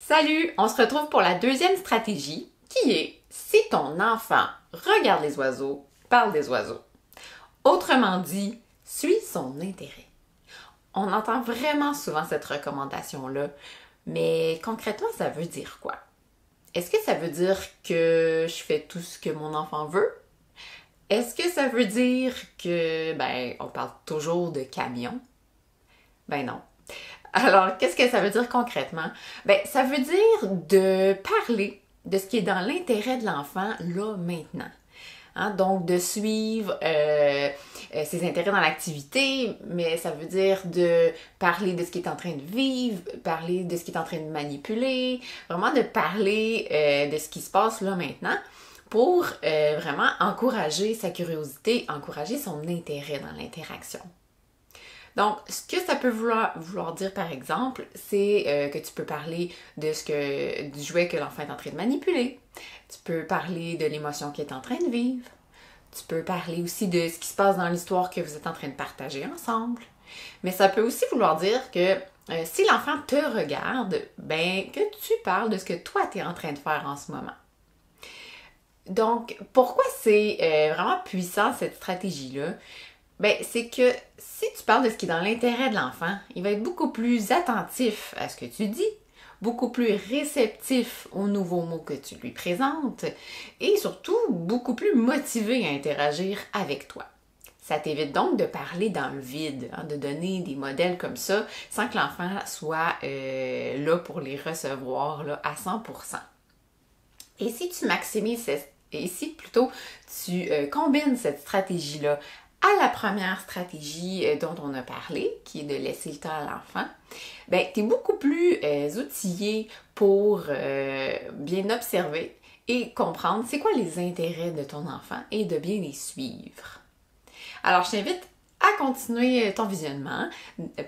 Salut! On se retrouve pour la deuxième stratégie qui est si ton enfant regarde les oiseaux, parle des oiseaux. Autrement dit, suis son intérêt. On entend vraiment souvent cette recommandation-là, mais concrètement, ça veut dire quoi? Est-ce que ça veut dire que je fais tout ce que mon enfant veut? Est-ce que ça veut dire que, on parle toujours de camion? Ben non. Alors, qu'est-ce que ça veut dire concrètement? Ça veut dire de parler de ce qui est dans l'intérêt de l'enfant là, maintenant. Hein? Donc, de suivre ses intérêts dans l'activité, mais ça veut dire de parler de ce qu'il est en train de vivre, parler de ce qu'il est en train de manipuler, vraiment de parler de ce qui se passe là maintenant pour vraiment encourager sa curiosité, encourager son intérêt dans l'interaction. Donc, ce que ça peut vouloir dire, par exemple, c'est que tu peux parler du jouet que l'enfant est en train de manipuler. Tu peux parler de l'émotion qu'il est en train de vivre. Tu peux parler aussi de ce qui se passe dans l'histoire que vous êtes en train de partager ensemble. Mais ça peut aussi vouloir dire que si l'enfant te regarde, que tu parles de ce que toi, tu es en train de faire en ce moment. Donc, pourquoi c'est vraiment puissant cette stratégie-là? C'est que si tu parles de ce qui est dans l'intérêt de l'enfant, il va être beaucoup plus attentif à ce que tu dis, beaucoup plus réceptif aux nouveaux mots que tu lui présentes et surtout beaucoup plus motivé à interagir avec toi. Ça t'évite donc de parler dans le vide, de donner des modèles comme ça sans que l'enfant soit là pour les recevoir là, à 100%. Et si tu maximises, tu combines cette stratégie-là à la première stratégie dont on a parlé, qui est de laisser le temps à l'enfant, tu es beaucoup plus outillé pour bien observer et comprendre c'est quoi les intérêts de ton enfant et de bien les suivre. Alors, je t'invite à continuer ton visionnement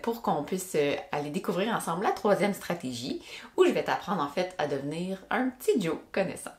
pour qu'on puisse aller découvrir ensemble la troisième stratégie où je vais t'apprendre en fait à devenir un petit Joe connaissant.